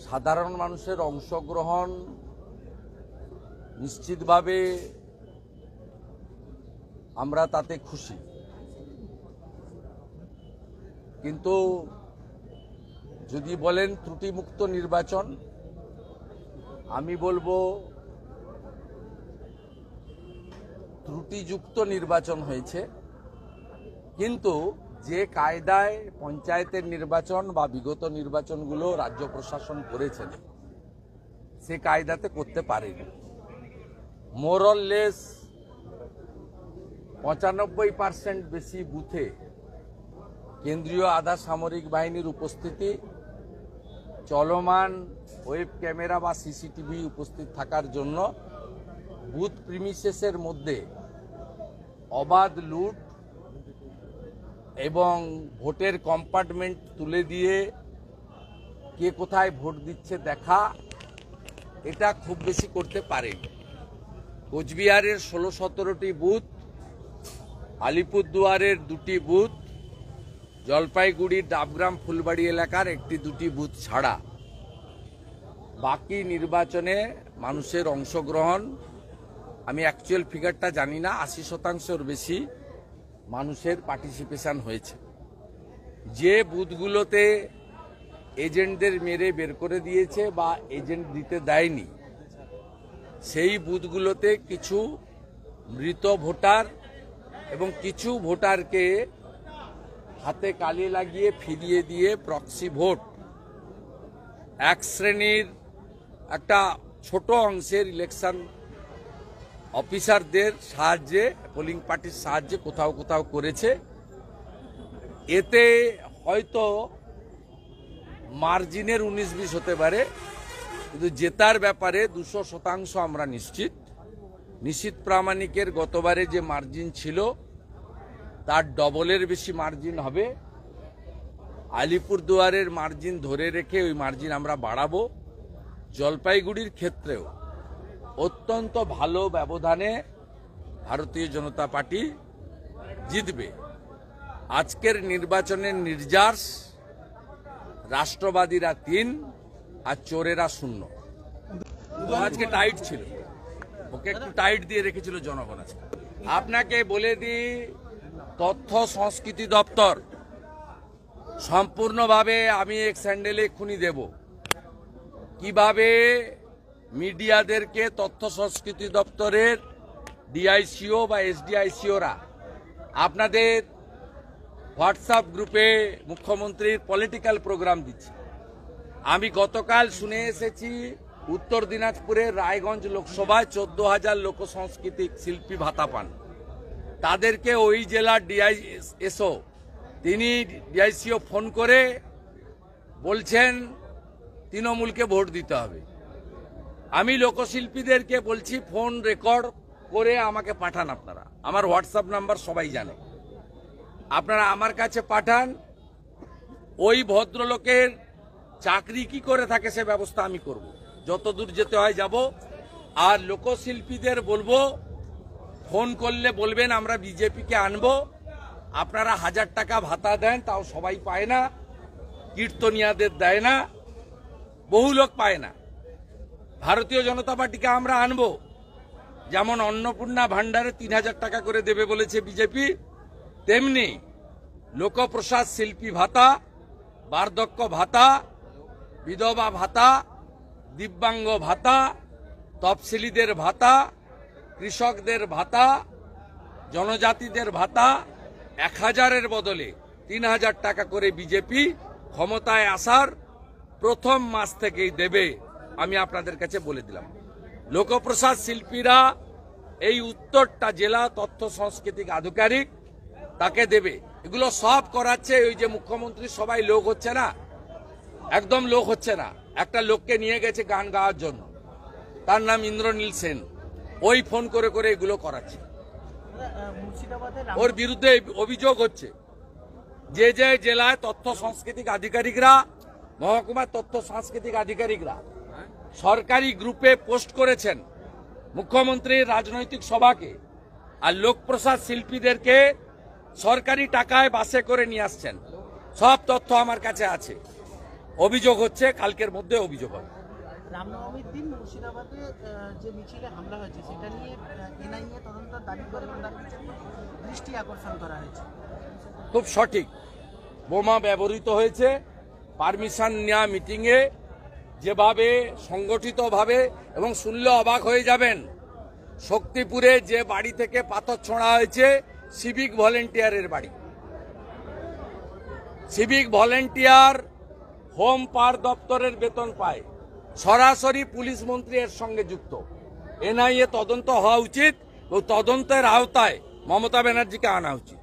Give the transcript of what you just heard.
সাধারণ মানুষের অংশগ্রহণ নিশ্চিতভাবে আমরা তাতে খুশি, কিন্তু যদি বলেন ত্রুটিমুক্ত নির্বাচন, আমি বলবো ত্রুটিযুক্ত নির্বাচন হয়েছে। কিন্তু যে কায়দায় পঞ্চায়েতের নির্বাচন বা বিগত নির্বাচনগুলো রাজ্য প্রশাসন করেছেন সে কায়দাতে করতে পারেনি। মোরলেস 95% বেশি বুথে কেন্দ্রীয় আধা সামরিক বাহিনীর উপস্থিতি, চলমান ওয়েব ক্যামেরা বা সিসিটিভি উপস্থিত থাকার জন্য বুথ প্রিমিসেসের মধ্যে অবাধ লুট এবং ভোটের কম্পার্টমেন্ট তুলে দিয়ে কে কোথায় ভোট দিচ্ছে দেখা, এটা খুব বেশি করতে পারেনি। কোচবিহারের 16-17টি বুথ, আলিপুরদুয়ারের 2টি বুথ, জলপাইগুড়ির ডাবগ্রাম ফুলবাড়ি এলাকার 1-2টি বুথ ছাড়া বাকি নির্বাচনে মানুষের অংশগ্রহণ, আমি অ্যাকচুয়াল ফিগারটা জানি না, 80%-র বেশি মানুষের পার্টিসিপেশন হয়েছে। যে বুথগুলোতে এজেন্টদের মেরে বের করে দিয়েছে বা এজেন্ট দিতে দেয়নি, সেই বুথগুলোতে কিছু মৃত ভোটার এবং কিছু ভোটারকে হাতে কালি লাগিয়ে ফিরিয়ে দিয়ে প্রক্সি ভোট, এক শ্রেণীর একটা ছোট অংশের ইলেকশন অফিসারদের সাহায্যে, পোলিং পার্টির সাহায্যে কোথাও কোথাও করেছে। এতে হয়তো মার্জিনের 19-20 হতে পারে, কিন্তু জেতার ব্যাপারে 200% আমরা নিশ্চিত প্রামাণিকের গতবারে যে মার্জিন ছিল তার ডবলের বেশি মার্জিন হবে। আলিপুরদুয়ারের মার্জিন ধরে রেখে ওই মার্জিন আমরা বাড়াবো। জলপাইগুড়ির ক্ষেত্রেও অত্যন্ত ভালো ব্যবধানে ভারতীয় জনতা পার্টি জিতবে। আজকের নির্বাচনের নির্যাস রাষ্ট্রবাদীরা 3 আর চোরেরা 0। আজকে টাইট ছিল, ওকে একটু টাইট দিয়ে রেখেছিল জনগণ। আপনাকে বলে দিই, তথ্য সংস্কৃতি দপ্তর সম্পূর্ণভাবে, আমি এক স্যান্ডেলে খুনি দেব কিভাবে মিডিয়াদেরকে তথ্য সংস্কৃতি দপ্তরের ডিআইসিও বা এসডিআইসিওরা আপনাদের হোয়াটসঅ্যাপ গ্রুপে মুখ্যমন্ত্রীর পলিটিক্যাল প্রোগ্রাম দিচ্ছে। আমি গতকাল শুনে এসেছি উত্তর দিনাজপুরের রায়গঞ্জ লোকসভায় 14,000 লোক সাংস্কৃতিক শিল্পী ভাতা পান। তাদেরকে ওই জেলার ডিআইএসও, তিনি ডিআইসিও ফোন করে বলছেন তৃণমূলকে ভোট দিতে হবে। আমি লোকশিল্পীদেরকে বলছি ফোন রেকর্ড করে আমাকে পাঠান, আপনারা আমার হোয়াটসঅ্যাপ নাম্বার সবাই জানে, আপনারা আমার কাছে পাঠান। ওই ভদ্রলোকের চাকরি কি করে থাকে সে ব্যবস্থা আমি করব, যতদূর যেতে হয় যাব। আর লোকশিল্পীদের বলবো, ফোন করলে বলবেন আমরা বিজেপিকে আনবো, আপনারা 1000 টাকা ভাতা দেন, তাও সবাই পায় না, কীর্তনিয়াদের দেয় না, বহু লোক পায় না। ভারতীয় জনতা পার্টিকে আমরা আনবো, যেমন অন্নপূর্ণা ভান্ডারে 3000 টাকা করে দেবে বলেছে বিজেপি, তেমনি লোকপ্রসাদ শিল্পী ভাতা, বার্ধক্য ভাতা, বিধবা ভাতা, দিব্যাঙ্গ ভাতা, তফসিলিদের ভাতা, কৃষকদের ভাতা, জনজাতিদের ভাতা 1000-এর বদলে 3000 টাকা করে বিজেপি ক্ষমতায় আসার প্রথম মাস থেকেই দেবে। আমি আপনাদের কাছে বলে দিলাম, লোকপ্রসাদ শিল্পীরা এই উত্তরটা জেলা তথ্য সাংস্কৃতিক আধিকারিক তাকে দেবে। এগুলো সব করাচ্ছে ওই যে মুখ্যমন্ত্রী সবাই লোক হচ্ছে না, একদম লোক হচ্ছে না। একটা লোককে নিয়ে গেছে গান গাওয়ার জন্য, তার নাম ইন্দ্রনীল সেন, ওই ফোন করে করে এগুলো করাচ্ছে। ওর বিরুদ্ধে অভিযোগ হচ্ছে। যে যে জেলায় তথ্য সাংস্কৃতিক আধিকারিকরা, মহকুমার তথ্য সাংস্কৃতিক আধিকারিকরা সরকারি গ্রুপে পোস্ট করেছেন মুখ্যমন্ত্রীর রাজনৈতিক সভাকে, আর লোকপ্রসাদ শিল্পীদেরকে সরকারি টাকায় বাসে করে নিয়ে আসছেন, সব তথ্য আমার কাছে আছে। অভিযোগ হচ্ছে, কালকের মধ্যে অভিযোগ হবে। রামনবমীর দিন মুর্শিদাবাদে যে মিছিলে হামলা হয়েছে সেটা নিয়ে এনআইএ তদন্ত দাবি করে এবং তার দৃষ্টি আকর্ষণ করা হয়েছে। খুব সঠিক, বোমা ব্যবহৃত হয়েছে। পারমিশন নেওয়া মিটিংয়ে যেভাবে সংগঠিতভাবে, এবং শুনলে অবাক হয়ে যাবেন, শক্তিপুরে যে বাড়ি থেকে পাথর ছোঁড়া হয়েছে সিভিক ভলেন্টিয়ারের বাড়ি। সিভিক ভলেন্টিয়ার হোম পাওয়ার দপ্তরের বেতন পায়, সরাসরি পুলিশ মন্ত্রী এর সঙ্গে যুক্ত। এনআইএ তদন্ত হওয়া উচিত ও তদন্তের আওতায় মমতা ব্যানার্জিকে আনা উচিত।